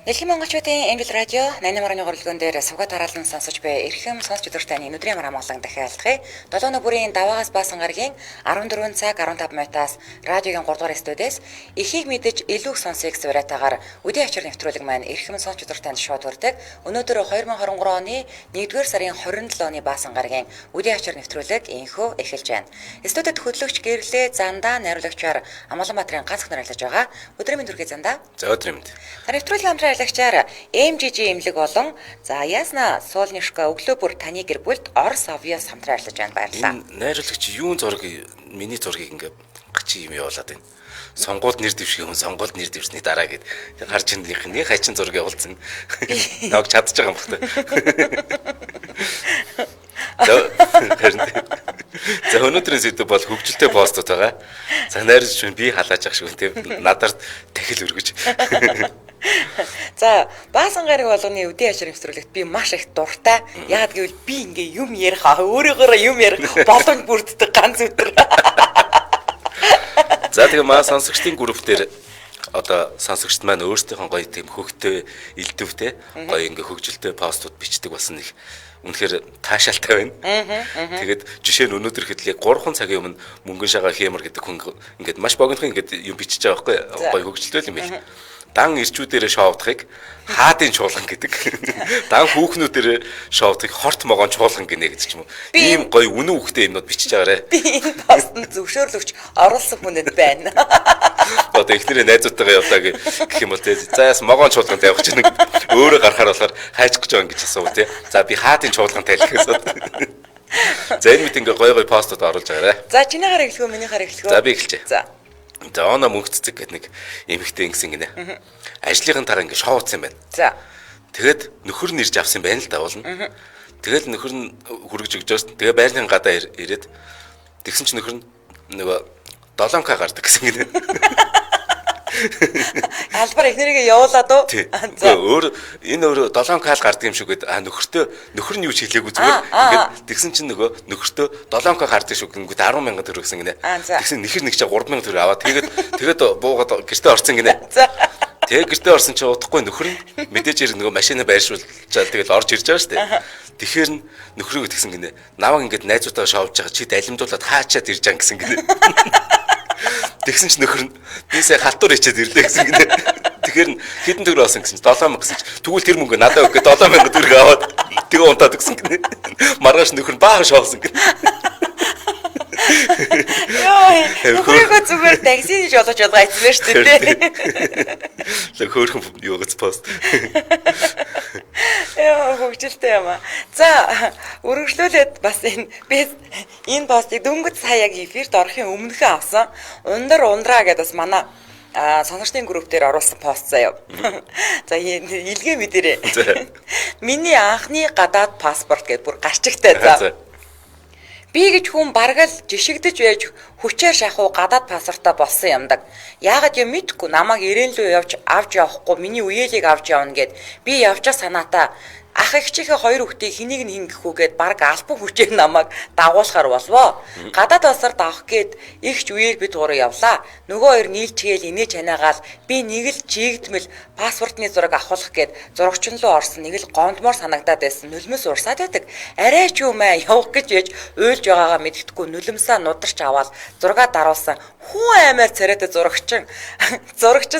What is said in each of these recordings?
Дэлхийн монголчуудын Эмбэл радио 88-ны горилгон дээр сувгаад хараалан сонсож буй эрхэм сонсч өдөртөний өдрийн амгалан дахиалдахыг 7 нүгүрийн даваагаас баасан гарагийн 14 цаг 15 минутаас радиогийн 3 дугаар студиэс ихийг мэдэж илүү их сонсыг сураатаагаар үдийн ачаар нэвтрүүлэг маань эрхэм сонсч өдөртөнд шууд хүрдэг. Өнөөдөр 2023 оны 1-р сарын 27 оны баасан гарагийн үдийн ачаар нэвтрүүлэг инхүү эхэлж байна. Студид хөтлөгч Гэрлээ Зандаа найруулагчаар Амгаланбаатарын ганц хүн ажиллаж байгаа. Өдрийн мэнд хүргэе Зандаа. За өдрийн мэнд. Нэвтрүүлгийн хамтраалагчаар MGG имлэг болон за ясна Солнишка өглөө бүр таны гэр бүлд Орос Авиас хамтран ажиллаж байна, баярлалаа. Найруулагч юун зургийг миний зургийг ингээ гачи юм явуулаад байна. Сонгуульд нэр дэвших юм, сонгуульд нэр дэвшний дараа гэд харж нэг хачин зураг явуулсан. Ног чадчих байгаа юм бахтай. За өнөөдрийн сэдв бол хөгжилтэй постууд байгаа. За найруулагч би халааж ах шүү те надаар дахил өргөж. За баасан гараг болгоны үдийн ачаар нэвтрүүлэгт би маш их дуртай. Яагаад гэвэл би ингээ юм ярих өөрөөгөө юм ярих боломж бүрддэг ганц өдөр. За тэгээ маа сонсогчдын групп дээр одоо сонсогчд маань өөрсдийнхөө гоё тийм хөгтөө илдэвтэй гоё ингээ хөгжилтэй постууд бичдэг болсон нэг үнэхээр таашаалтай байна. Тэгээд жишээ нь өнөөдөр хэд яг 3 цагийн өмнө мөнгөн шагаа хэмэр гэдэг хүн ингээд маш богинохын ингээд юм бичиж байгаа байхгүй гоё хөгжилтэй юм байл. Дан ирчүүдээр шоовдохыг хаадын чуулган гэдэг. Дан хүүхнүүдээр шоовдохыг хорт могоон чуулган гинэ гэдэг ч юм уу. Ийм гоё үнэн үхтэй юмнууд бичиж байгаарэ. Би энэ постнд зөвшөөрлөгч оруулсан хүнэд байна. Одоо ихнэрээ найзуудтайгаа явлаа гэх юм бол тий. За яс могоон чуулганд явах чинь өөрөө гарахаар болохоор хайчих гэж байгаа гэж асуув тий. За би хаадын чуулганд тайлах гэсэн. За энэ мэт ингээ гоё гоё постууд оруулж байгаарэ. За чиний гараа эхлэхөө миний гараа эхлэхөө. За би эхэлчихье. За. За оноо мөнгөцөг гэдэг нэг эмэгтэй ингэсэн гинэ. Ажлынхан тараа ингээ шоуцсан байна. За. Тэгэд нөхөр нь ирж авсан байна л да уулна. Тэгэл нөхөр нь хүргэж өгч байгаа. Тэгээ байрны гадаа ирээд тэгсэн чинь нөхөр нь нөгөө 7К гардаг гэсэн гинэ. Албар ихнэрийгээ явуулаад уу? За өөр энэ өөр 7К л гардаг юм шиг гээд нөхөр нь юу ч хэлээгүй зүгээр ингээд тэгсэн чинь нөгөө нөхөртөө 7К гардаг шүү гингүүд 10,000 төгрөг гэсэн гинэ. Тэгсэн нэхэр нэг чи 3,000 төгрөг аваад тэгээд буугаад гэртээ орсон гинэ. Тэгээ гэртээ орсон чи удахгүй нөхөр нь мэдээж ирэх нөгөө машинаа байршуулчаад тэгэл орж ирж байгаа шүү дээ. Тэгэхээр нөхрөө тэгсэн гинэ. Наваг ингээд найзуудаа шоовж байгаа чи далимдуулаад хаачаад ирж байгаа гэсэн гинэ. Тэгсэн ч нөхөр нь би сая халтур ичээд ирлээ гэсэн гинэ. Тэгэхээр хэдэн төгрөг авсан гэсэн чи 7,000 гэсэн чи тэгвэл тэр мөнгө надад өгөх гээд 7,000 төгрөг аваад тэгээ унтаад гэсэн гинэ. Маргааш нөхөр нь баа шоосон гинэ. Йоо, нөхрийгөө зүгээр таксиж олж байгаа юм шүү дээ. Лэг хөөрхөн юу гэж пост. Яа, хөгжилтэй юм аа. За, үргэлжлүүлээд бас энэ постыг дөнгөж сая яг эфирт орохын өмнөхөө авсан. Ундраа гэдэг бас манай сонсогчдын групп дээр оруулсан пост заяа. За, илгээ мэдэрээ. Миний анхны гадаад паспорт гэдэг бүр гарчигтай за. Би гэж хүн бараг л жишигдэж байж хүчээр шахуу гадаад паспортаа болсон юмдаг. Яагаад юм мэдгүй намайг ирээнлүү явж авч явахгүй миний үеэлийг авч явна гэд би явчаа санаатаа ах эгчийнхээ 2 хүүхдийг хэнийг нь хингэхүүгээд баг албан хүчээр намайг дагуулахар болвоо. Гадаад паспорт авах гээд ихч үеэл бид гурав явлаа. Нөгөө хоёр нийлчгээл инээж ханаагаал би нэг л жигдмэл паспортны зураг авахлах гээд зурагчин руу орсон нэг л гомдмоор санагдаад байсан. Нулимс урсаад байдаг. Арай ч юм аа явах гэж яж уйлж байгаагаа мэддэхгүй нулимсаа нударч аваад зураг даруулсан. Хүн аймаар царайтай зурагчин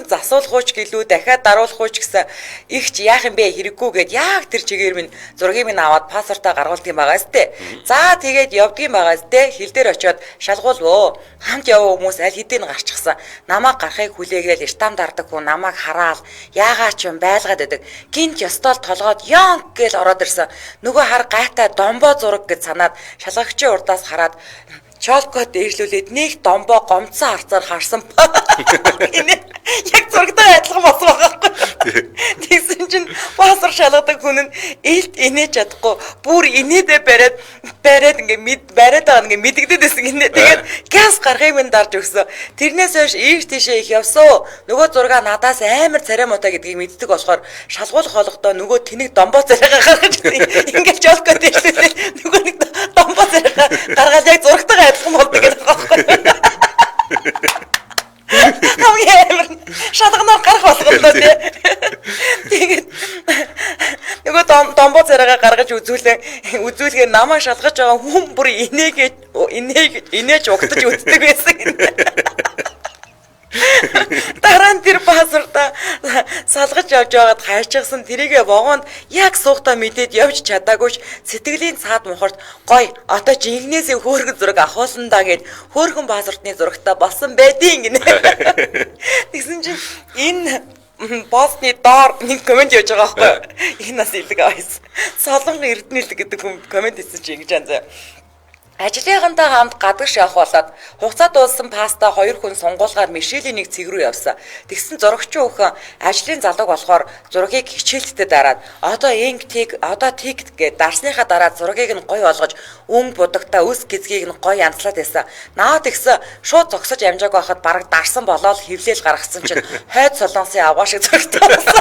засуулахууч гэлүү дахиад даруулахууч гэсэн ихч яах юм бэ хэрэггүй гээд яг тэр чигээр минь зургийг минь аваад паспортаа гаргуулдаг юм байгаа сте. За тэгээд явдгийм байгаа сте. Хил дээр очиод шалгуулвөө. Хамт яваа хүмүүс аль хэдийн гарчихсан. Намайг гарахыг хүлээгээл штам дардаг хүн намайг хараад яагаа ч юм байлгаад байдаг. Гинт ёстол толгоод ёнк гээл ороод ирсэн. Нөгөө хар гайтай домбоо зураг гэж санаад шалгагчийн урдаас хараад чолкот дээшлүүлээд нэг домбоо гомцсон харцаар харсан. Яг зурагтай адилхан болсон байгаа. Тэгсэн чинь паспорт шалгадаг хүн нь ээлт инээж чадахгүй бүр инээдэ бариад ингээ бариад байгаа ингээ мэдэгдээд байсан гинэ. Тэгээд газ гаргыг минь дарж өгсөн. Тэрнээс хойш ийш тийшээ их явсоо. Нөгөө зураг надаас амар царай муутай гэдгийг мэддэг болохоор шалгуулах болгодоо нөгөө тэнэг домбоо царайгаа гаргаж ингээ чолкот дээшлүүлээд нөгөө нэг домбоо царайгаа гаргаад яг зурагтайгаа адилхан болдог гэдэг байна. Хамгийн амар шалганаар гарах болгоно тий. царайгаа гаргаж үзүүлгээ намаа шалгаж байгаа хүн бүр инээж угтаж үздэг байсан. Дараа нь тэр пассворда салгаж явж байгаад хайчихсан тэрийгэ вогоонд яг суухтаа мэдээд явж чадаагүйч сэтгэлийн цаад мухарт гой одоо жинхнээсээ хөөргөн зураг авахулсан да гэд хөөргөн пассвортны зурагтаа болсон байдیں۔ Гинэ. Тэгсэн чинь энэ постны доор нэг комент явж байгаа байхгүй. Энэ нас илэг авсан. Солонгон эрдэнэлэг гэдэг комент хийсэн чи ингэж анзаа. Ажлынхантай хамт гадагш явах болоод хугацаа дууссан паста 2 хүн сунгуулгаар Мишелийн нэг цэг рүү явсан. Тэгсэн зурагчин өхөн ажлын залууг болохоор зургийг хичээлдээ дараад одоо инктиг одоо тиг гэд дарсныхаа дараа зургийг нь гоё болгож өнгө будагтаа өс гизгийг нь гоё янзлаад байсан. Наад ихсэн шууд зогсож амжааг байхад бараг дарсан болоод хевлэл гаргацсан чинь хойд солонгосын аваа шиг зурагтай болсон.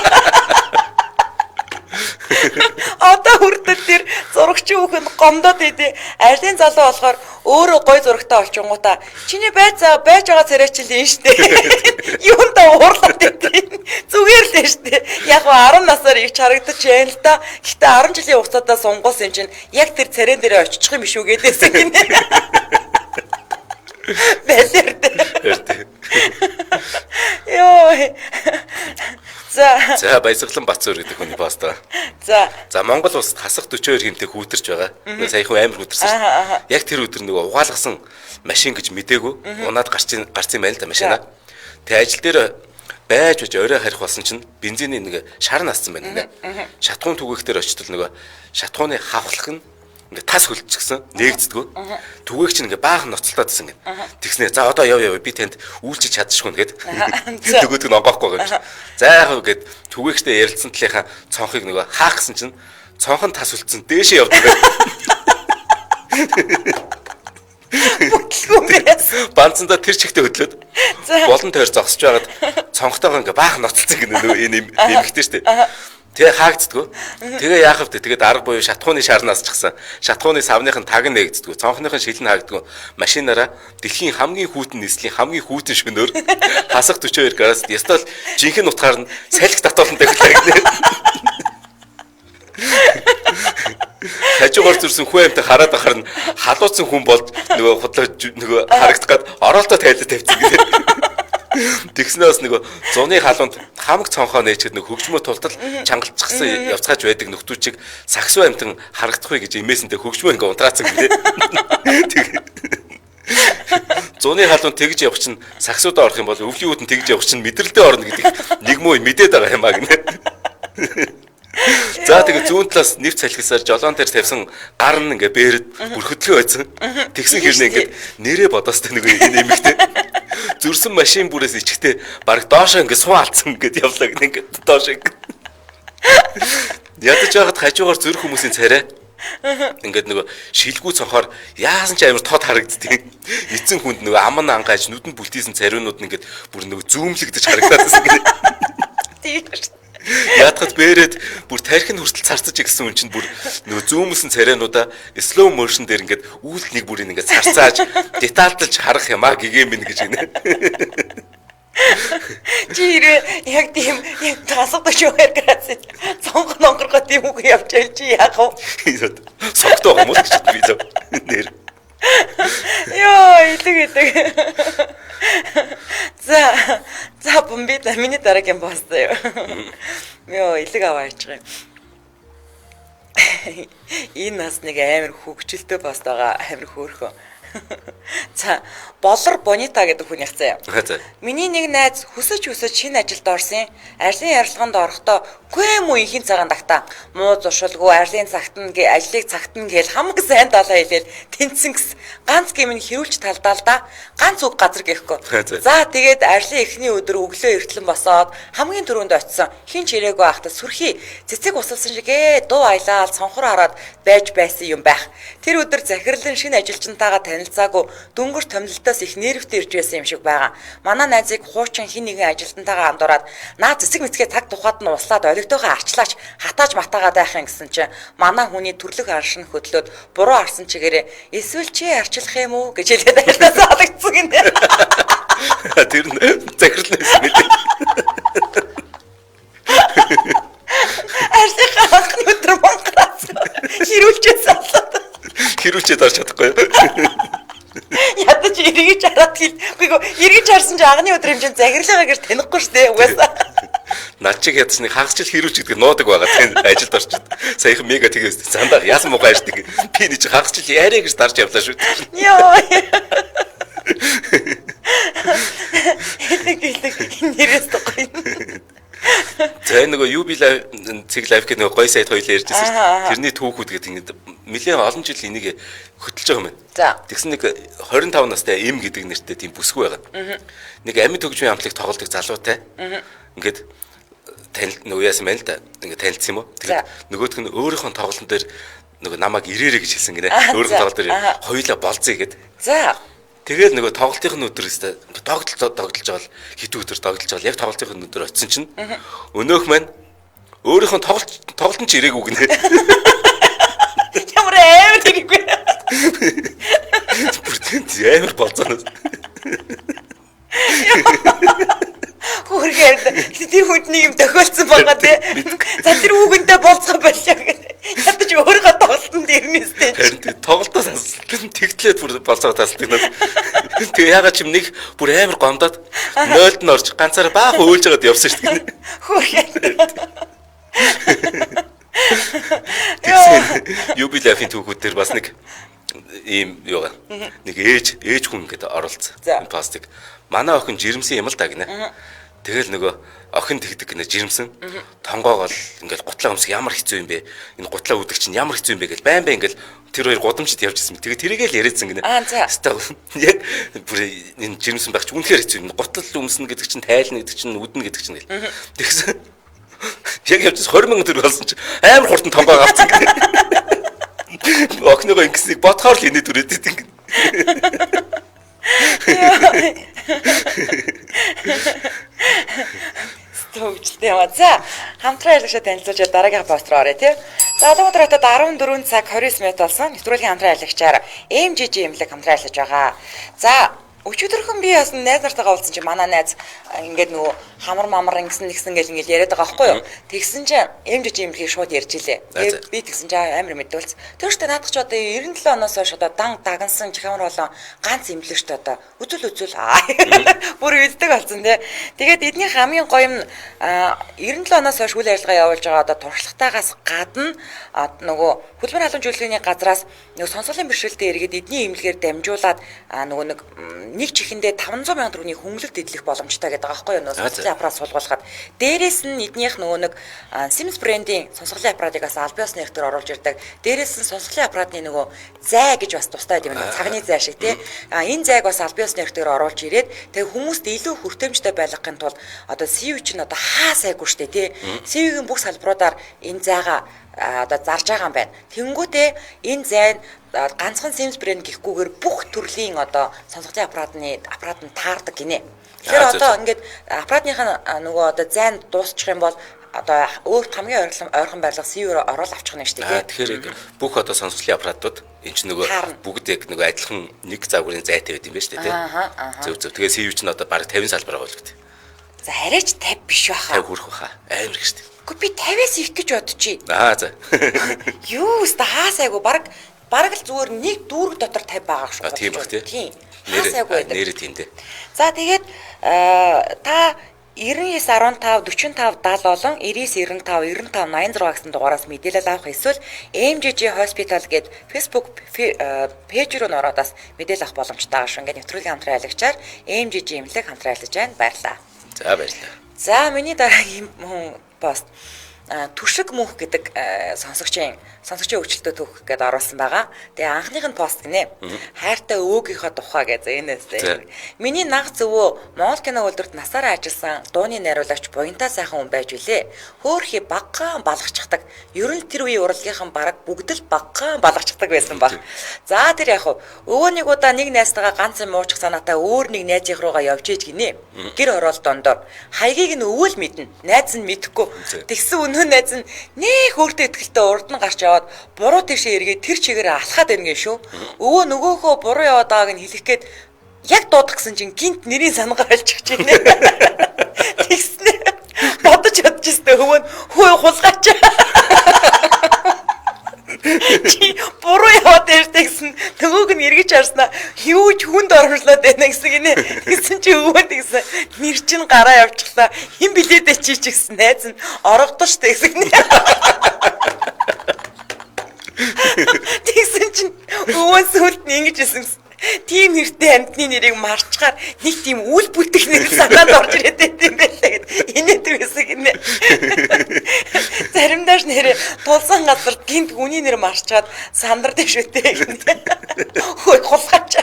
Одоо хүртэл тэр зурагчин хүүхэн гомдоод идэв. Ажлын залуу болохоор өөрөө гой зурагтай олчингуудаа чиний байж байгаа царайчил энэ штэ. Юундаа уурлаад идэв. Зүгээр л штэ. Яг 10 насаар их харагдаж байна л да. Гэтэ 10 жилийн хугацаатаа сунгуулсан чинь яг тэр царайн дээрээ очих юм биш үү гэдээсэн гинэ. Бэлэрдэ. Йоо. За баясгалан Бацуур гэдэг хүний пост. За Монгол улсад хасах 42 хэмтэй хүүтэрч байгаа. Саяхан амар хүүтэрсэн шүү. Яг тэр өдөр нөгөө угаалгасан машин гэж мдээгүй. Унаад гарсан байна л да машина. Тэгээ ажил дээр байж орой харих болсон чинь бензиний нэг шар нассан байна нэ. Шатхуун түгээх дээр очтол нөгөө шатхууны хавхлах нь ингээ тас хөлчихсөн нээгддэггүй. Түгээгч ингээ баахан ноцолтоодсэн гин. Тэгснэ за одоо яв би танд үйлчилж чадчихгүй нэгэд. Нөгөөдг нь онгоохгүй юм. За яах вэ гэд түгээгчтэй ярилцсан талынхаа цонхыг нөгөө хаах гэсэн чинь цонхон тас үлдсэн дээшээ явдаг. Банцанда тэр чигтээ хөдлөөд болон тойр зогсож байгаад цонхтойгоо ингээ баахан ноцолцсон гин энэ нэмэгтэй штэ. Тэгээ хаагддгүү. Тэгээ яах вэ? Тэгээд арга буюу шатхууны шарнаас чгсан. Шатхууны савныхын таг нээгддгүү. Цонхныхын шил нь хаагддгүү. Машинаараа дэлхийн хамгийн хүйтэн нийслэлийн хамгийн хүйтэн шөнөөр хасах 42 градус ястал жинхэнэ утгаар нь салхи татуулантай хэлээ. Хажуугаар зүрсэн хүн амтай хараад ахаар нь халууцсан хүн болж нөгөө худлаа нөгөө харагдах гад оролтоо тайлж тавьчихсан гэдэг. Тэгснээс нөгөө зуны халуунд хамаг цонхоо нээчихэд нэг хөгжмөө тултал чангалцчихсан явцгааж байдаг нөхдүүчийг саксо амтан харагдах вэ гэж имээсэнтэй хөгжмөө ингээ унтраацсан гэлээ. Зуны халуунд тэгж явах чинь саксодоо орох юм бол өвлийн үүд нь тэгж явах чинь мэдрэлдээ орно гэдэг нэг муу мэдээд байгаа юм аа гинэ. За тэгээ зүүн талаас нэвт салхисаар жолоон дээр тавьсан гар нь ингээ бээрд бүр хөдлөө байсан. Тэгсэн хэрнээ ингээ нэрээ бодоостой нэг нэмэгтэй. Зүрсэн машин бүрээс ичгтээ баг доошоо ингээ суу алдсан гэд явлаа гэнэ ингээ доош ингээ. Ядаж байхад хажуугаар зүрх хүмүүсийн царай ингээд нөгөө шилгүү цонхоор яасан ч амар тод харагддаг. Эцэн хүнд нөгөө аман ангааж нүдэнд бүлтийсэн цариунууд нь ингээд бүр нөгөө зүүмлэгдэж харагдаад байсан гэнэ. Тийм шүү. Яадахад бээрээд бүр тархин хүртэл царцаж игсэн хүн чинь бүр нөгөө зүүмсэн царайнуудаа slow motion дээр ингээд үүлт нэг бүрийг ингээд царцааж детальдалж харах юм аа гэгэм минь гэж гинэ. Чи яг тийм яг тасдаг шүүхэр градус цонх нонгоргоо тийм үг явж байл чи яах вэ? Согтоо юм уу гэж би зөв нэр. Йоо идэг. За бомби миний дараагийн пост юу. Йоо илэг аваач байгаа. Энэ нас нэг амар хөвгчлөлтөө пост байгаа амар хөөрхөн. За болор Бонита гэдэг хүн яцгаа. Миний нэг найз хүсэж шинэ ажилд орсон. Ажлын ярилцлаганд орохдоо үгүй юм уу ихийн цагаан дагтаа муу зуршилгүй ажлын цагтна ажлыг цагтна гээл хамаг сайн далаа хэлээл тэнцсэн гэс ганц гэмн хэрүүлж талдаал да. Ганц үг газар гэхгүй. За тэгээд ажлын эхний өдөр өглөө эртлэн босоод хамгийн түрүүнд очисон. Хин ч ирээгүй ахта сүрхий цэцэг усалсан шигээ дуу аялал цонхор хараад байж байсан юм байх. Тэр өдөр захирлан шинэ ажилчнтайгаа танилцаагүй дөнгөр томилолтоос их нервтэй ирж байсан юм шиг байгаа. Манай найзыг хуучин хин нэгэн ажилтнтайгаа андуураад наа цэцэг мэцгээ таг тухайд нь услаад олигтойгоо арчлаач хатааж матаагаад байх юм гэсэн чинь манай хүний төрлөх аршин хөдлөөд буруу арсан чигээрээ эсвэл чи арчлах юм уу гэж хэлээд айлтасаа алагдсан гинэ. Тэр нь захирлан байсан мэт. Арчлах анхны өдөр Монголоос орж чадахгүй. Ядаж эргэж хараад хэлгүй эргэж харсан чи агны өдөр хэмжээнд захирлаагаа гэж танихгүй шүү дээ угаасаа. Над чиг ядаж нэг хагасчил хэрүүлж гэдэг нуудаг байгаа. Тийм ажилд орчод. Саяхан мега тэгээс зандаа яасан муугай аждаг. Би нэг хагасчил яриа гэж дарж явлаа шүү. Йоо. Нэрээс тохой. За нөгөө UB live цэг live гэх нөгөө гоё сайт хоёул ярьж байсан шүү дээ. Тэрний түүхүүд гэдэг ингээд нэлээд олон жил энийг хөтлөж байгаа юм байна. За. Тэгсэн нэг 25 настай М гэдэг нэртэй тийм бүсгүй байгаа. Нэг амьд төгжмийн амтлагт тоглодог залуутай. Ингээд нөгөө яасан байл та. Ингээд танилцсан юм уу? Тэгээд нөгөөх нь өөрийнхөө тоглолтын дээр нөгөө намайг ирээрэй гэж хэлсэн гинэ. Өөрийнхөө тоглолт дээр хоёулаа болцъё гэд. За. Тэгээд нөгөө тоглолтын өдөр өстэй тоглож байгаа л хэдэн өдөр тоглож байгаа. Яг тоглолтын өдөр очисон чинь өнөөх маань өөрийнхөө тоглолтын ч ирээгүй гинэ. Ямар амар ирээгүй. Амар болцооноос. Хөргөр тэр хүнний юм тохиолдсон байгаа тий. За тэр үгэнтэй болцгоо болчихоо гэх. Ядаж өөрөө тоглолтод ирнэстэй. Харин тоглолтоос тэгтлээд бүр болцоо тасдаг надад. Тэгээ ягаад ч юм нэг бүр амар гомдоод нойлд нь орж ганцаараа баах өөлж байгаад явсан шүү дээ. Хөргөр. UB live-ийн түүхүүд дээр бас нэг ийм юугаа. Нэг ээж хүн ингээд оролцсон. Энэ постыг манай охин жирэмсэн юм л да гинэ. Тэгэл нөгөө охин тэгдэг гинэ жирэмсэн. Тонгоогоол ингээд гутлаа өмсөх ямар хэцүү юм бэ? Энэ гутлаа үдэг чинь ямар хэцүү юм бэ гэж байн ингээд тэр хоёр гудамжид явж ирсэн. Тэгээ тэрийгээ л яриадсан гинэ. Яг бүр энэ жирэмсэн байх чинь үнэхээр хэцүү юм. Гутлал өмснө гэдэг чинь тайлна гэдэг чинь үднэ гэдэг чинь гэл. Тэгсэн яг явж 20 мянган төгрөг болсон чинь амар хурдан тонгоо авсан гинэ. Охиныгоо ингэснийг бодхоор л инээ түрээд идэв гинэ. Стогчтэй юм аа. За, хамтран айлгшаа танилцуулж дараагийн пост руу оръё тий. За, одоо өдрөтөд 14 цаг 29 минут болсон. Нэвтрүүлгийн хамтран айлгчаар MGG имлэг хамтран айлгаж байгаа. За, өчигдөрхөн би бас найз нартайгаа уулзсан чи манай найз ингээд нөгөө хамар мамар ингэсэн гэл ингээд яриад байгаа байхгүй юу. Тэгсэн чи MGG имлэгийг шууд ярьж илээ. Тэгээд би тэгсэн чи амар мэдүүлсэн. Тэр штэ наадах ч одоо 97 оноос хойш одоо дан дагнсан чихамар болон ганц имлэг штэ одоо үзүүл бүр үйддэг болсон тий. Тэгээд эдний хамгийн гоё юм 97 оноос хойш үйл ажиллагаа явуулж байгаа одоо туршлагатаагаас гадна нөгөө хөдөлмөр халамж үйлчлэгийн газраас нөгөө сонсголын бэрхшээлтэй эргээд эдний имлэгээр дамжуулаад нөгөө нэг чихэндээ 500 сая төгрөгийн хөнгөлөлт эдлэх боломжтой гэдэг байгаа байхгүй юу нөгөө сонсголын аппарат суулгуулахад дээрээс нь эднийх нөгөө нэг Siemens брендийн сонсголын аппаратыгаас аль биесны нэрээр оруулж ирдэг дээрээс нь сонсголын аппаратны нөгөө зай гэж бас тустай юм байна цагны зай шиг тий энэ зайг бас аль биесны нэрээр оруулж ирээд тэгээ хүмүүст илүү хүртээмжтэй байлгахын тулд одоо CV чинь одоо хаа сайгүй штэ тий CV-ийн бүх салбаруудаар энэ зайгаа одоо зарж байгаа юм байна. Тэнгүүтээ энэ зай ганцхан Siemens брэнд гэхгүйгээр бүх төрлийн одоо сонсголын аппарат нь таардаг гинэ. Тэгэхээр одоо ингээд аппаратныхаа нөгөө одоо зайн дуусчих юм бол одоо өөрт хамгийн ойрхон байрлах CV-ээр оруулж авчих нь шүү дээ. Тэгэхээр бүх одоо сонсголын аппаратууд энэ ч нөгөө бүгд яг нөгөө адилхан нэг загварын зайтай байд юм байна шүү дээ. Зөв. Тэгээ CV чинь одоо бараг 50 салбараа болгодог. За арайч 50 биш баха. 50 хүрэх баха. Амар их шүү дээ. Гэхдээ би 50-аас их гэж бодчихъя. За. Юу өста хаасайгу бараг л зүгээр нэг дүүрэг дотор 50 байгаа шүү. Тийм бах тий. Нэрээ тийм дээ. За тэгээд та 9915 45 70 болон 9995 95 86 гэсэн дугаараас мэдээлэл авах эсвэл MGG Hospital гээд Facebook пэйж рүү ороод бас мэдээлэл авах боломжтой байгаа шүү. Ингээд нэвтрүүлгийн хамтран айлгчаар MGG имлэг хамтран айлгаж байна. Баярлалаа. За баярлалаа. За миний дараагийн пост түшиг мөнх гэдэг сонсогчийн өвчлөлтөө түүх гэдээ оруулсан байгаа. Тэгээ анхных нь пост гинэ. Хайртай өвөөгийнхөө тухай гэж энэс дээ. Миний наг зөвөө Монгол кино үйлдвэрт насаараа ажилласан дууны найруулагч буянтаа сайхан хүн байж үлээ. Хөөхий баггаан балгачдаг. Ер нь тэр үеийн урлагийнхан бараг бүгд л баггаан балгачдаг байсан баг. За тэр яг өвөө нэг удаа нэг найзтайгаа ганц юм уучих санаатай өөр нэг найзынх руугаа явж ээж гинэ. Гэр ороод дондор хаягийг нь өвөл мэднэ. Найз нь мэдэхгүй. Тэгсэн өнөө найз нь нэг хөөртэй ихтэлтэй урд нь гарч яваад буруу тийшээ эргээд тэр чигээр алхаад байна гээ шүү. Өвөө нөгөөхөө буруу яваад байгааг нь хэлэх гээд яг дуудах гэсэн чинь гинт нэрийн санаагаар олчихж байна. Тэгснэ бодож чадчихсан өвөө нь хөө хулгаач. Чи буруу яваад ирсэн урамшлаад байна гэсэн гинэ. Тэгсэн чи өвөө тэгсэн. Нэр чин гараа явчихлаа. Хин билетэ чи ч гэсэн найз нь орогдож штэ гэсэн гинэ. Тэгсэн чин өвөө сүлд нь ингэж хэлсэн. Тийм нэртэй амьтны нэрийг марчгаар нэг тийм үл бүтэх нэр санаад орж ирээд байт юм байна гэд инээдэг байсан гинэ. Заримдаа ч нэрээ тулсан газар гинт үний нэр марчгаад сандардаг шүү дээ гинэ. Хөөе хулгаач.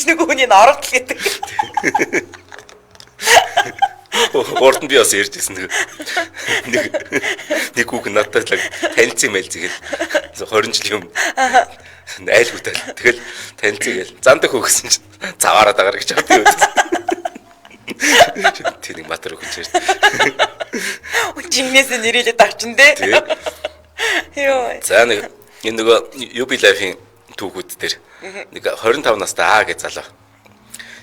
Нэг үний орогдол гэдэг. Урд нь би бас ярьжсэн нэг хүүхэн надад л танилцсан мэл зэгээл 20 жилийн өмнө айлгуудаа тэгэл танилцъя гээл зандах хөөсөн чинь заваараа дагаар гэж бодсон. Тэр нэг матер өгч ярьж. Чинээс нэрэлээд авчин дээ. Йоо. За нэг энэ нөгөө UB Life-ийн түүхүүд дээр нэг 25 настай Аа гэж залуу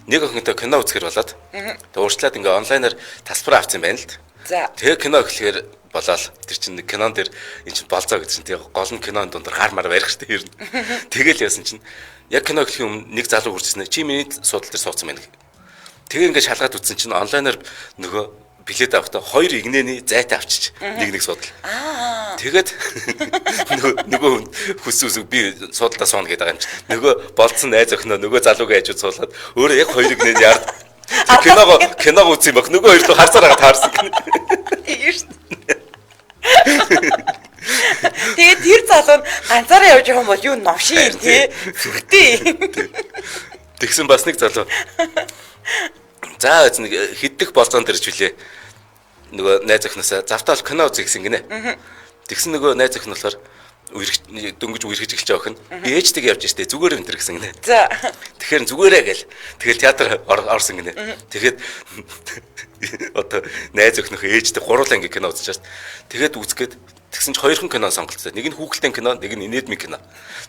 нэг охинтой кино үзэхэр болоод тэг уурчлаад ингээ онлайнаар тасбар авсан байна л д. За. Тэгээ кино эхлэхээр болоод тэр чинь нэг кинон дээр эн чинь болцоо гэдэг чинь тэгээ гол нь кинон дундар гар мар барих штэ ер нь. Тэгэл яасан чинь яг кино эхлэхийн өмнө нэг залуу хүрчсэн. Чи миний суудал дээр суудсан байна. Тэгээ ингээ шалгаад үзсэн чинь онлайнаар нөгөө билет авахдаа хоёр игнэний зайтай авчиж нэг суудал. Тэгээд нөгөө хүс би суудалтаа сууна гэдэг байгаа юм чи. Нөгөө болцсон найз охиноо нөгөө залуугийн хажууд суулгаад өөрөө яг хоёр игнэний ард киног үзсэн баг. Нөгөө хоёр руу харцаар хагаад таарсан. Тийм шүү дээ. Тэгээд тэр залуу нь ганцаараа явж байгаа юм бол юу новшин юм тий. Зүгтээ. Тэгсэн бас нэг залуу. За нэг хиддэх болцоон дэрж билээ. Нөгөө найз охиноосаа завтаал кино үзье гэсэн гинэ. Тэгсэн нөгөө найз охин болохоор дөнгөж үерхэж эхэлж байгаа охин. Би ээжтэйгээ явж штэ зүгээр энэ гэсэн гинэ. За. Тэгэхээр зүгээрээ гэл. Тэгэл театр орсон гинэ. Тэгэхэд одоо найз охинох ээжтэй гурлаа ингээ кино үзэж шээ. Тэгээд үзгээд тэгсэн чи хоёрхан кино сонголцсон. Нэг нь хүүхэлдэйн кино, нэг нь инээдмийн кино.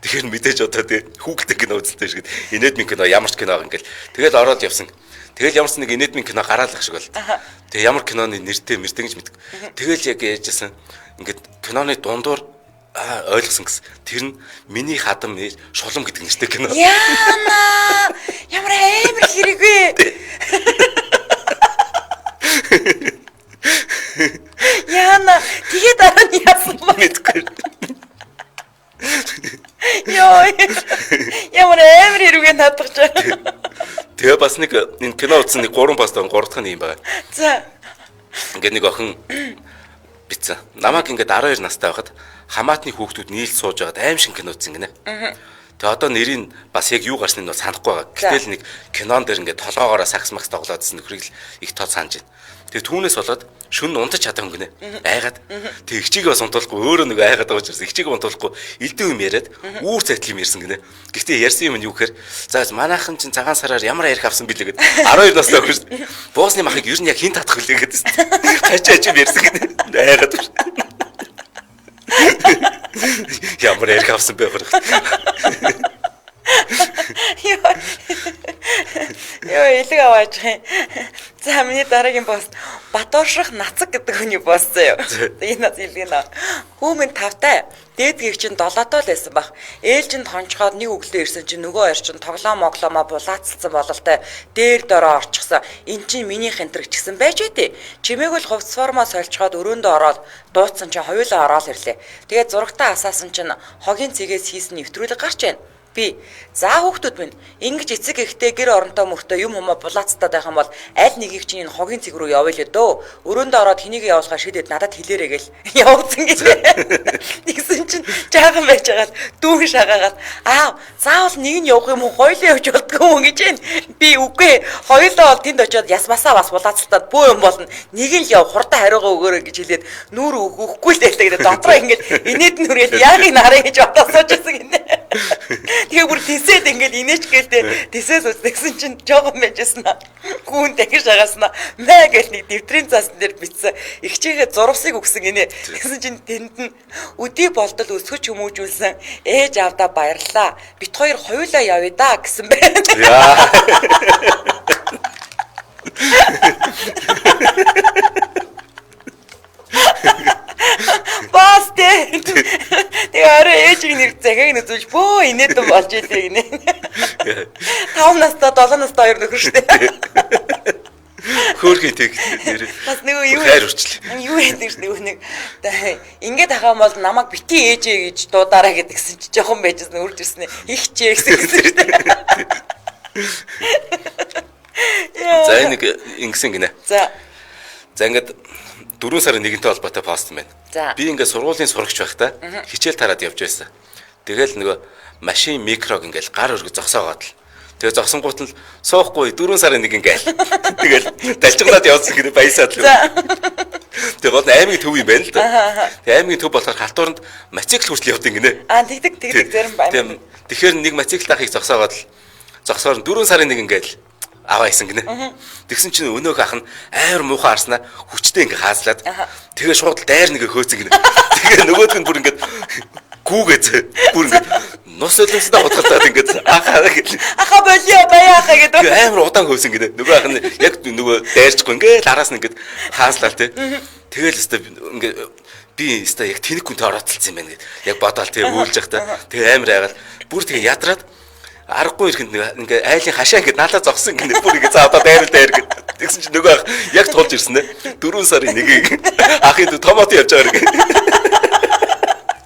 Тэгэхээр мэдээж одоо тий хүүхэлдэйн кино үзэлтэй шиг инээдмийн кино ямар ч кино ингээл. Тэгэл ороод явсан. Тэгэл ямарс нэг инээдмийн кино гараалах шиг бол. Тэгээ ямар киноны нэртэй мэрдэг гэж мэддэг. Тэгэл яг яажсэн ингээд киноны дундуур ойлгосон гэсэн. Тэр нь миний хадам шулам гэдэг нэртэй кино. Яна! Ямар амар хэрэг вэ? Яна, тэгээд дараа нь яасан бэ? Мэдгүй. Йоо. Ямар амар хэрэг вэ надад ч. Тэгээ бас нэг энэ кино үзсэн нэг 3 пост 3 дахь нь юм байна. За. Ингээд нэг охин бицсэн. Намайг ингээд 12 настай байхад хамаатны хүүхдүүд нийлж сууж байгаад аим шиг кино үзсэн гинэ. Тэгээ одоо нэрийг бас яг юу гарсныг нь санахгүй байгаа. Гэтэл нэг кинон дээр ингээд толгоогоороо сакс макс тоглоодсэн нөхрийг л их тод санаж байна. Тэгээ түүнээс болоод шүн унтаж чадсан гинэ. Айгаад. Тэгээ ихчигээ бас унтуулахгүй өөрөө нэг айгаад байгаа учраас ихчигээ унтуулахгүй элдэн юм яриад үүр цайтл юм ярьсан гинэ. Гэхдээ ярьсан юм нь юу гэхээр за манайхан чинь цагаан сараар ямар ярих авсан бэлээ гэд 12 настай хөрс буусны махыг ер нь яг хин татах вүлээ гэдэг. Хачаач юм ярьсан гинэ. Айгаад. Ямар ярих авсан бэ хөрх. Йоо, илэг аваач. За миний дараагийн пост Батуурших нацаг гэдэг хүний пост заяа. Энэ нас илгэн. Хүүмэн тавтай. Дээдгийг чинь долоотоо л байсан баг. Ээлжинд хончхоод нэг өглөө ирсэн чинь нөгөө хоёр чинь тоглоо моглоомоо булаацсан бололтой дээр дороо орчихсон. Эн чинь миний хэнтрэг чгсэн байж үтэй. Чимээгөл хувцс формоо сольчхоод өрөөндөө ороод дууцсан чинь хоёулаа ороод ирлээ. Тэгээд зурагтаа асаасан чинь хогийн цэгээс хийсэн нэвтрүүлэг гарч байна. Би за хүүхдүүд минь ингэж эцэг ихтэй гэр оронтой мөртөө юм хумаа булаацтаад байх юм бол аль нэгийг чинь энэ хогийн цэг рүү явъя л дөө. Өрөөндөө ороод хэнийг явуулахаа шийдээд надад хэлээрэй гэл явуулсан гээ. Тэгсэн чинь жаахан байж байгаа л дүүн шагаагаад аа заавал нэг нь явах юм уу хоёулаа явж болдгоо юм гэж байна. Би үгүй хоёулаа бол тэнд очиод ясмасаа бас булаацтаад бөө юм болно. Нэг нь л яв хурдан хариугаа өгөөрэй гэж хэлээд нүүр өгөхгүй л дээ. Дотроо ингэж инээд нүрэл яг ин хараа гэж бодосооч гэсэн гинэ. Тэгээ бүр тисээд ингээл инээч гэлээ тисээс үзсэн чинь жоохон байжсэн аа. Гүүн дахиж агаснаа. Мэ гэл нэг дэвтрийн цаасан дээр бичсэн. Игчээгээ зурвсыг өгсөн гинэ. Тэгсэн чинь тэнд нь өдий болдол өсгөж хүмүүжүүлсэн. Ээж авдаа баярлаа. Бит хоёр хоёулаа явъя да гэсэн байна. Бас тэгээ орой ээжийг нэр захийг нүзүүлж бөө инээдэн болж илээ гинэ. 5 настай 7 настай хоёр нөхөр шүү дээ. Хөөрхий тэг нэр. Бас нөгөө юу хайр үрчлээ. Юу гэдэг ш нөгөө нэг ингээд ахаа бол намайг бити ээжээ гэж дуудаараа гэдгсэн чи жоохон байжсэн үрж ирсэн их чээ гэсэн. За нэг ингэсэн гинэ. За ингээд 4 сарын 1-ний холбоотой пост юм байна. Би ингээд сургуулийн сурагч байхдаа хичээл тараад явж байсан. Тэгэл нөгөө машин микрог ингээд гар өргө зогсоогоод л. Тэгээ зогсонгууд нь суухгүй 4 сарын 1 ингээл. Тэгэл далжглаад явуулсан гэдэг баясаад л. Тэгээ гол аймгийн төв юм байна л да. Тэгээ аймгийн төв болохоор халтууранд мотоцикл хүртэл явдаг гинэ. тэгдэг зарим байна. Тэгэхээр нэг мотоцикл ахыг зогсоогоод л зогсоор 4 сарын 1 ингээл аваа исэн гинэ. Тэгсэн чинь өнөөх ах нь амар муухай харснаа хүчтэй ингээ хаазлаад тэгээ шууд дайр нэгэ хөөцөн гинэ. Тэгээ нөгөөд нь бүр ингээд гүүгээд бүр ингээд нус өлөмсөд бодголтаад ингээд аха болио баяаха гэдэг. Амар удаан хөөсөн гинэ. Нөгөө ах нь яг нөгөө дайрчихгүй ингээд араас нь ингээд хаазлаа тий. Тэгэл өстө ингээд би өстө яг тэнэг хүнтэй орооцолсон юм байна гэд. Яг бодоол тий үйлж явахдаа тэгээ амар айгаал бүр тэгээ ядраад аргагүй ирэхэд ингээ айлын хашаа ингээ наалаа зогсон гинэ бүр ингээ за одоо дайр гэд. Тэгсэн чинь нөгөө ах яг тулж ирсэн ээ. 4 сарын 1-ийг ахын томот явж байгаа гэх.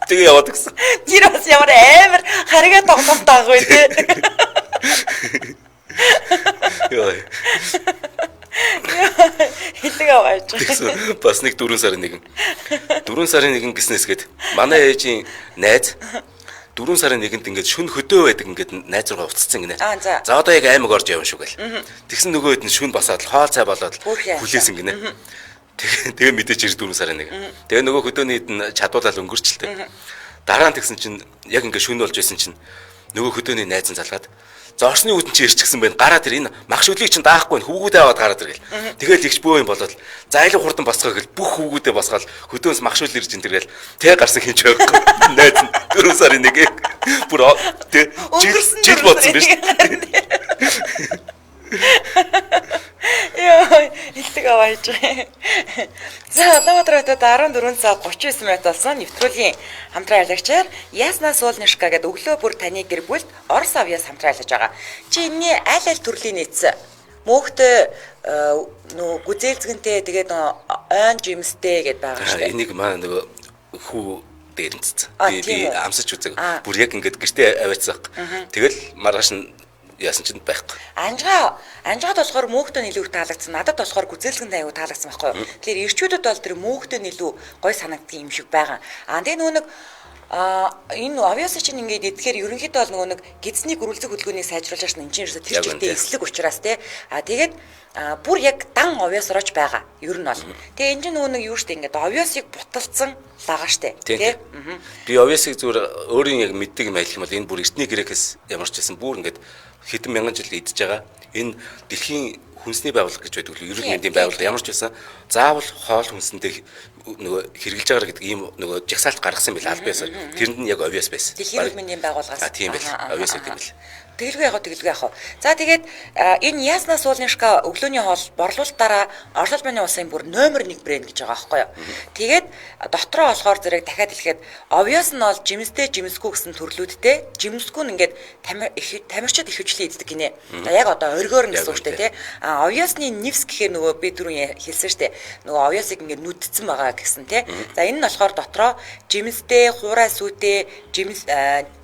Тэгээ яваад гисэн. Тэр бас ямар амар харгаа тоглоомтой аагүй тий. Яа. Хитэг аваач. Бас нэг 4 сарын 1. 4 сарын 1 гиснээс гээд манай ээжийн найз 4 сарын 1-нд ингээд шүн хөдөө байдаг ингээд найз руугаа уццсан гинэ. За одоо яг аймаг орж явна шүү гэл. Тэгсэн нөгөөд нь шүн басаад хоол цай болоод хүлээсэн гинэ. Тэгээ мэдээч 4 сарын 1. Тэгээ нөгөө хөдөөний хэд нь чадуулаад өнгөрчлээ. Дараа нь тэгсэн чинь яг ингээд шүн болж байсан чинь нөгөө хөдөөний найз нь залгаад за орсны үүдэн чи ирчихсэн байна. Гараад ир энэ мах шүлгийг чинь даахгүй хүүгүүдээ аваад гараад ир гэл. Тэгэл игч бөө юм болоод за айлын хурдан босгоо гэл бүх хүүгүүдээ босгаал хөдөөнс мах шүл ирж ин тэргээл тэг гарсан хинч байхгүй. Найз нь 4 сарын 1 бүр тэг жил бодсон биз. Яа, хитэг аваач. За Улаанбаатар хотод 14 цаг 39 минут болсон нэвтрүүлгийн хамтран аялагчаар Ясна Солнышка гэдэг өглөө бүр таны гэр бүлд Орос авьяас хамтран айлаж байгаа. Чи энэний аль төрлийн нийцсэн? Мөөхтэй нөө гүзээлзгэнтэй тэгээд ойн жимстэй гэдээ байгаа шүү дээ. Энийг маа нөгөө хүү дээрэмцсэн. Би амсаж үзэг. Бүр яг ингээд гэртээ аваацсан. Тэгэл маргааш нь яасан ч байхгүй. Анжгаад болохоор мөөхтөө илүү их таалагдсан. Надад болохоор гүзээлгэнд аягүй таалагдсан байхгүй юу. Тэгэхээр ирчүүдэд бол тэр мөөхтөө илүү гой санагддаг юм шиг байгаа. Тэгээ нөгөө нэг энэ авьяас чинь ингээд идэхээр ерөнхийдөө бол нөгөө нэг гидсний гөрүүлзэх хөдөлгөөнийг сайжруулж шин энэ чинь ерөөсө тэр чигтээ эслэг учраас тий. Тэгээд бүр яг дан авьяас орж байгаа. Ер нь бол. Тэгээ энэ чинь нөгөө нэг юу штэ ингээд авьяасыг буталцсан лагаа штэ тий. Би авьяасыг зүгээр өөрийн яг мэддэг юм айл юм бол энэ бүр эртний грекээс ямар ч байсан бүр ингээд хэдэн мянган жил идэж байгаа. Энэ дэлхийн хүнсний байгууллага гэж байдаг л ерөнхий мэндийн байгууллага ямар ч байсан заавал хоол хүнсэндээ нөгөө хэрэгжилж байгаа гэдэг ийм нөгөө жагсаалт гаргасан байл аль байсан. Тэрэнд нь яг авьяас байсан. Дэлхийн эрүүл мэндийн байгууллагаас. Тийм байл. Авьяас гэдэг юм бэл. Тэгэлгүй яах вэ? За тэгээд энэ Ясна Солнышка өглөөний хоол борлуулалтаараа Орос улсын улсын бүр номер 1 брэнд гэж байгаа байхгүй юу? Тэгээд дотроо болохоор зэрэг дахиад хэлэхэд авьяас нь бол жимстэй жимсгүй гэсэн төрлүүдтэй. Жимсгүй нь ингээд тамирчид их хвчлэн иддэг гинэ. За яг одоо оргиор нь гэсэн үг шүү дээ тий. Авьяасны нивс гэхээр нөгөө би түрүүн хэлсэн шүү дээ. Нөгөө авьяасыг ингээд нүдцэн байгаа гэсэн тий. За энэ нь болохоор дотроо жимстэй, хуурай сүтэй, жимс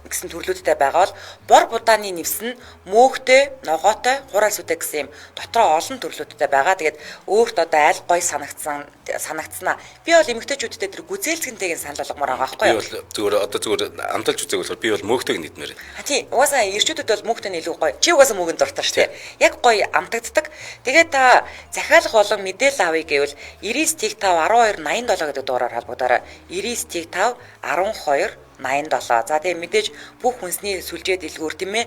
гэсэн төрлүүдтэй байгаа бол бор будааны нивс нь мөөхтэй, ногоотой, хурал сүтэй гэсэн юм дотроо олон төрлүүдтэй байгаа. Тэгээд өөрт одоо аль гой санагдсанаа. Би бол эмэгтэйчүүдтэй тэр гүзээлзгэнтэйг санал болгомоор байгаа байхгүй юу? Би бол зүгээр одоо зүгээр амталж үзег болохоор би бол мөөхтэйг нийтмээр. Тийм. Угаасаа ирчүүдэд бол мөөхтэй нь илүү гоё. Чи угаасаа мөөгөнд дуртай шүү дээ. Яг гоё амтагддаг. Тэгээд та захиалах болон мэдээлэл авъя гэвэл 99 5 12 87 гэдэг дугаараар холбогдорой. 99 5 12 87. За тэгээ мэдээж бүх хүнсний сүлжээ дэлгүүр тийм ээ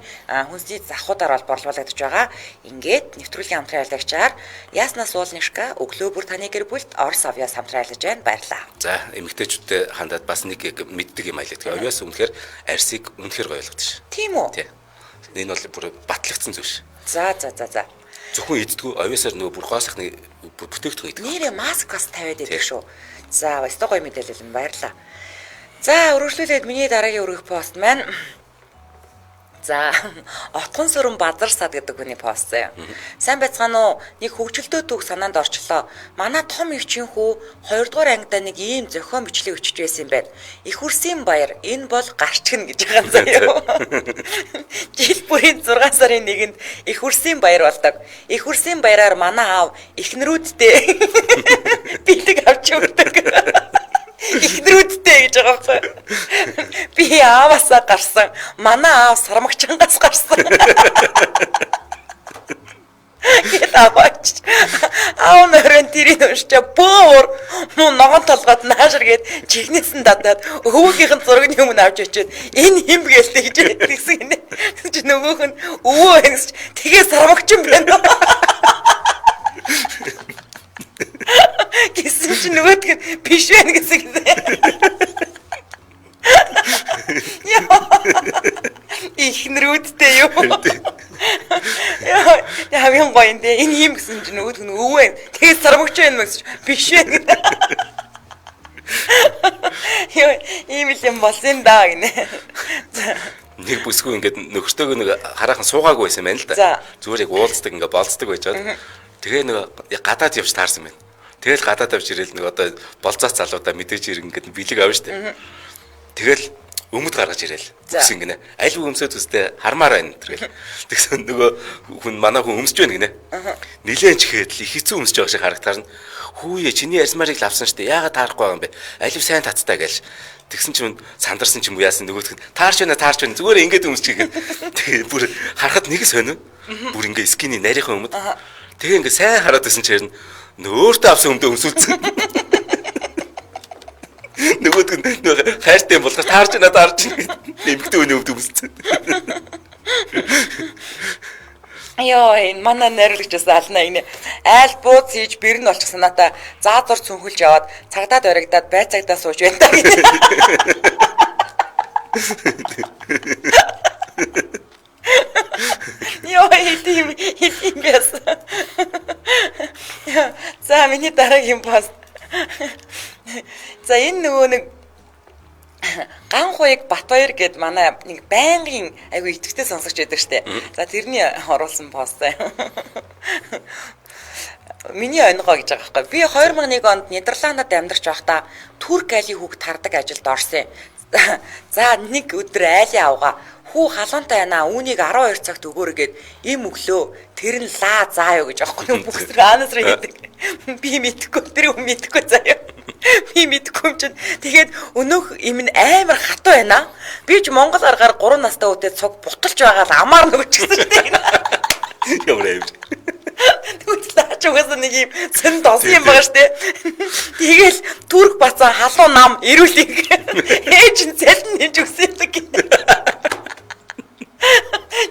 хүнсний завхуудаар бол борлуулагдаж байгаа. Ингээд нэвтрүүлгийн хамтран аялагчаар Ясна Солнышка өглөө бүр таны гэр бүлд Орос авьяас хамтран айлаж байна. Баярлалаа. За эмэгтэйчүүдэд хандаад бас нэг мэддэг юм айлаа. Тэгээ авьяас үнэхээр арсыг үнэхээр гоё ойлгодог ш. Тийм үү? Тийм. Энэ бол бүр батлагдсан зүйл ш. За. Зөвхөн иддгүү авьяасаар нөгөө бүр гоосхны бүтээгдэхүүн идэх. Нэрээ маск бас тавиад идэг шүү. За, өстой гоё мэдээлэл юм баярлалаа. За, өргөжлүүлээд миний дараагийн өргөх пост маань. За отгон сүрэн базар сад гэдэг хүний пост заяа. Сайн байцгаана уу? Нэг хөгжилтөө түүх санаанд орчлоо. Манай том өвчин хүү 2 дугаар ангидаа нэг ийм зохион бичлэг өчөж байсан юм байна. Их үрсийн баяр энэ бол гарчгна гэж байгаа заяа. Жил бүрийн 6 сарын 1-нд их үрсийн баяр болдог. Их үрсийн баяраар манай аав эхнэрүүдтэй бэлэг авч өгдөг. Ихнэрүүдтэй гэж байгаа байхгүй. Би ааваасаа гарсан. Манай аав сармагчангаас гарсан. Гэт аваач. Аав нөрөн тэрийг уншчаа бөөр муу ногоон толгойд наашргээд чихнээс нь дадаад өвөөгийнх нь зургийн өмнө авч очиод энэ хим гэлтэй гэж хэлсэн гинэ. Чи нөгөөх нь өвөө хэсч тэгээ сармагчин байна. Гэсэн чи нөгөөдг нь биш байх гэсэн. Ихнэрүүдтэй юу? Яа юм гоё энэ юм гэсэн чи нөгөөдг нь өвөө. Тэгээд сармагч байна гэсэн биш байх. Яа ийм юм болсон даа гинэ. Нэг бүсгүй ингээд нөхөртөөгөө нэг хараахан суугаагүй байсан байна л да. Зүгээр яг уулздаг ингээд болцдог байж байгаа. Тэгээ нэг гадаад явж таарсан байна. Тэгэл гадаад авч ирэл нэг одоо болцооц залуудаа мэдээж ирэн ингээд бэлэг авна штэ. Тэгэл өмд гаргаж ирэл. Үс ингэнэ. Аль өмсөд үстэй хармаар байна тэргээл. Тэгсэн нөгөө хүн манай хүн өмсөж байна гинэ. Нилээн чихээд л их хэцүү өмсөж байгаа шиг харагтаар нь хүүе чиний ярьсмарыг лавсан штэ. Яагаад таарахгүй байгаа юм бэ? Алив сайн таттай гээл. Тэгсэн чинь сандарсан ч юм уу яасан нөгөөдх нь таарч байна зүгээр ингээд өмсчихгээд тэгээ бүр харахад нэг сонио. Бүр ингээд скины нарийнхан өмд. Тэгээ ингээд сайн хараад байсан чинь нөөртөө авсан өмдөө өмсүүлсэн. Нөгөөдг нь хайртай болгож таарч байна эмгтэн өний өмд өмссөн. Йоо энэ манай найрлагчаас ална энэ айл бууз хийж бэрн болчих санаатай заазар цүнхэлж яваад цагдаад оригдаад байцагдаа сууж байна та гэнэ. Йоо идэм яс. За миний дараагийн пост. За энэ нөгөө нэг Ганхуйг Батбаяр гэд манай нэг байнгын айгу итгэвтэй сонсогч байдаг штэ. За тэрний оруулсан пост. Миний онгоо гэж байгаа байхгүй. Би 2001 онд Нидерландад амьдарч байхдаа Турк айлын хүүхд тардаг ажилд орсон. За нэг өдөр айлын авгаа хүү халуунтай байна. Үүнийг 12 цагт өгөөрэй гэд им өглөө. Тэр нь лаа заа юу гэж аахгүй бүгд анаас руу хийдэг. Би мэдхгүй тэр юм мэдхгүй заяа. Би мэдхгүй юм чинь. Тэгээд өнөөх им нь амар хатуу байна. Би ч Монгол аргаар 3 настай үедээ цуг буталж байгаа л амаар нөгөөчихсөн тийм. Ямар амар. Тэгвэл чугаас нэг юм сэн досон юм байгаа штэ. Тэгэл Турк бацаа халуун нам ирүүлээ. Ээж нь цалин нэж өгсөн гэх.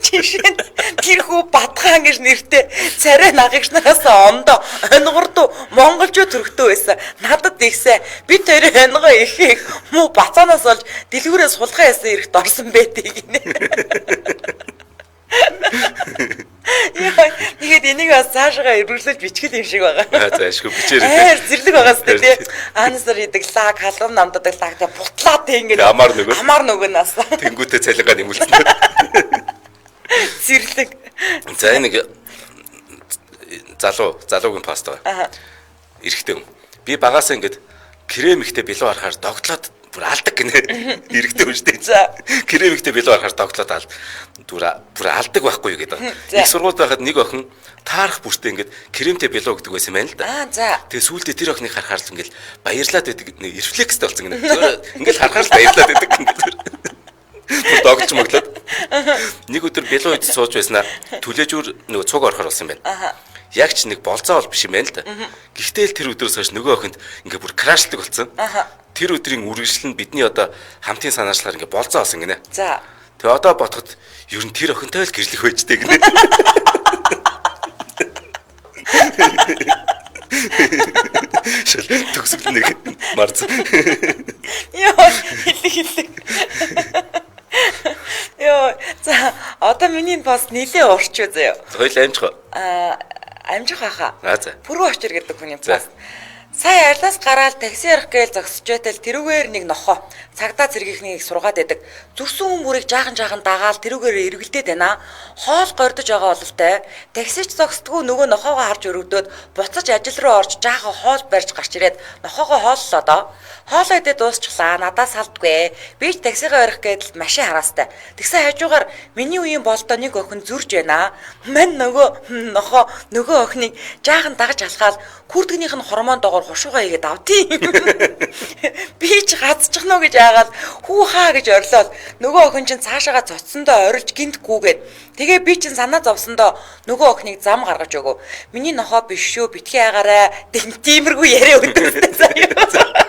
Жишээ нь тэр хүү Батхан гэж нэртэй царай нагагч нараас ондоо онгордуу монголчууд төрхтөө байсан. Надад ихсэ би тэр онгоо их муу бацаанаас олж дэлгүүрээс сулгаа ясан ирэхт орсон байдгийг гинэ. Яа, тэгээд энийг бас цаашгаа эргүүлж бичихэл юм шиг байгаа. За ашгүй бичээрэй. Зэрлэг байгаас тий. Аанасар идэг лаг, халуун намддаг лаг тий бутлаа тий ингээд амар нөгөөнаас. Тэнгүүтээ цалингаа нэмүүлсэн. Зэрлэг. За нэг залуугийн пост байгаа. Эрэхтэй юм. Би багасаа ингээд крем ихтэй билүү харахаар догтлоод бүр алдаг гинэ. Эрэхтэй юм штэ. Крем ихтэй билүү харахаар догтлоод алд. Бүр алдаг байхгүй юу гэдэг. Их сургуульд байхад нэг охин таарах бүртээ ингээд кремтэй билүү гэдэг байсан байна л да. За. Тэгээ сүүлдээ тэр охиныг харахаар л ингээд баярлаад байдаг. Рефлекстэй болсон гинэ. Ингээд харахаар л баярлаад байдаг ингээд. Бүр догтлж мөглөөд. Нэг өдөр билүү идэж сууж байснаа түлээжүр нөгөө цуг орохор болсон юм байна. Яг ч нэг болцоо бол биш юм байна л да. Гэхдээ л тэр өдрөөс хойш нөгөө охинд ингээд бүр крашлдаг болсон. Тэр өдрийн үргэлжлэл нь бидний одоо хамтын санаачлаар ингээд болцоо болсон гинэ. За. Тэгээ одоо бодоход ер нь тэр охинтой л гэрлэх байжтэй гинэ. Шил төгсгөл нэг марц. Йоо, хилэг. Йоо, за одоо миний пост нилээ урчөө заяа. Хоёул амжих. Амжих хаа. За. Пүрүү очир гэдэг хүний пост. Сая арлаас гараад такси ярих гээл зогсож байтал тэрүүгээр нэг нохоо цагдаа цэргийнхнийг сургаад байдаг. Зүрсэн хүмүүрийг жаахан дагаал тэрүүгээр эргэлдээд байна. Хоол гордож байгаа бололтой. Таксич зогсдгүй нөгөө нохоогоо харж өрөвдөөд буцаж ажил руу орж жаахан хоол барьж гарч ирээд нохоогоо хооллоо доо. Хоолоо идээд дуусчлаа. Надаас салдгүй. Би ч таксигаа ярих гэдэл машин хараастай. Тэгсэн хажуугаар миний үеийн болдоо нэг охин зурж байна. Мань нөгөө охиныг жаахан дагаж алхаад күрдгнийх нь хормоон доогоор хушуугаа игээд авдیں۔ Би ч гацчихно гэж аагаад хүү хаа гэж орлоод нөгөө охин чинь цаашаага цоцсондоо орилж гинтгүүгээд тэгээ би чинь санаа зовсондоо нөгөө охиныг зам гаргаж өгөө. Миний нохоо биш шүү, битгий агаарай. Тиймэрхүү яриа өдөртэй заяа.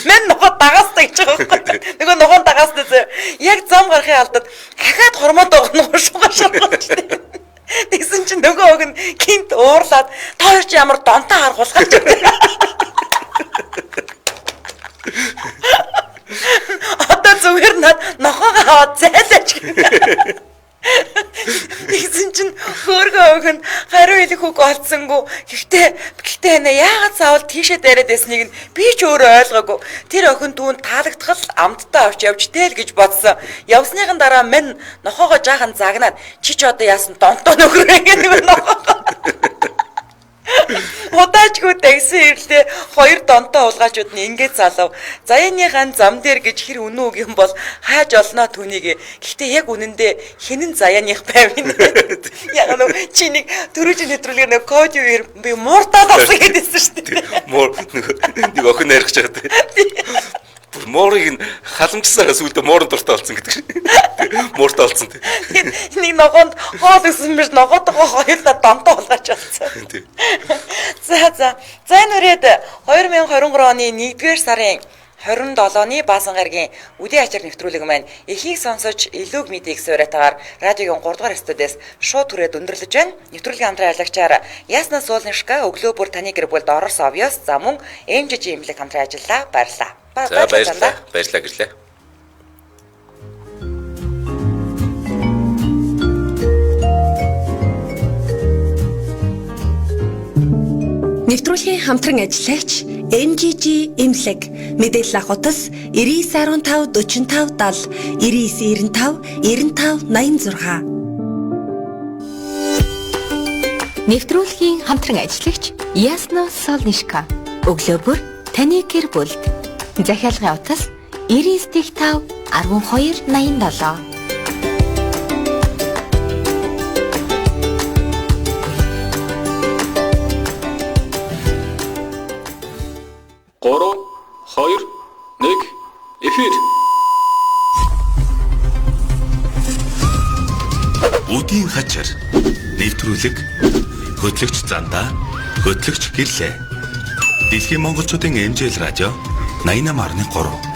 Мен нохоо дагаастай гэж байгаа байхгүй. Нөгөө нохоо дагаастай заяа. Яг зам гарахын алдад дахиад хормоон доогоор хушуугаа шалгаж дээ. Тэгсэн чинь нөгөө охин гинт уурлаад тоо чи ямар донтой харгуулгаач. Одоо зүгээр над нохоогоо аваад зайлаач. Тэгсэн чинь хөөргөө охин хариу хэлэх үг олдсонгүй. Гэхдээ нэ яагаад заавал тийшээ дайраад байсныг нь би ч өөрөө ойлгоогүй. Тэр охин түүнд таалагдхал амттай авч явж тэл гэж бодсон. Явсныхан дараа минь нохоогоо жаахан загнаад чи ч одоо яасан донтоо нөхрөө гэх нэг нохоо. Удаачгүй такси ирлээ хоёр донтой уулгаачуд нь ингээд залав. Заяаныхан зам дээр гэж хэр үнэн үг юм бол хайж олноо түүнийг. Гэхдээ яг үнэндээ хинэн заяаных байв юм. Яг нөө чи нэг төрөж нэвтрүүлгээр нэг код юу би мууртаад авсан гэдээсэн шүү дээ. Муур нэг охин ярих гэж байгаа. Моорыг халамжсараа сүулдэ моорон дуртай болсон гэдэг шиг. Мууртай болсон тий. Нэг ногоонд хоол өгсөн биш ногоотойгоо хоёулаа донтой болгооч болсон. За энэ үрээд 2023 оны 1-р сарын 27-ны Баасан гарагийн үдийн ачаар нэвтрүүлэг маань эхийг сонсож илүү мэдийг суурайтаагаар радиогийн 3-р студиэс шууд түрээд өндөрлөж байна. Нэвтрүүлгийн хамтран ажиллагчаар Ясна Солнышка, өглөө бүр таны гэр бүлд Орос Овёс, за мөн МЖЖ имлэг хамтран ажиллаа. Баярлалаа. За баярлалаа. Баярлалаа гэрлээ. Нэвтрүүлгийн хамтран ажиллагч МЖЖ имлэг мэдээлэл авах утас 9915 45 70 9995 95 86. Нэвтрүүлгийн хамтран ажиллагч Ясна Солнышка, өглөө бүр таны гэр бүлд. Захиалгын утас 99.5 1287. Эфир. Үдийн хачир нэвтрүүлэг хөтлөгч Зандаа, хөтлөгч Гэрлээ. Дэлхийн монголчуудын МЖЛ радио 88.3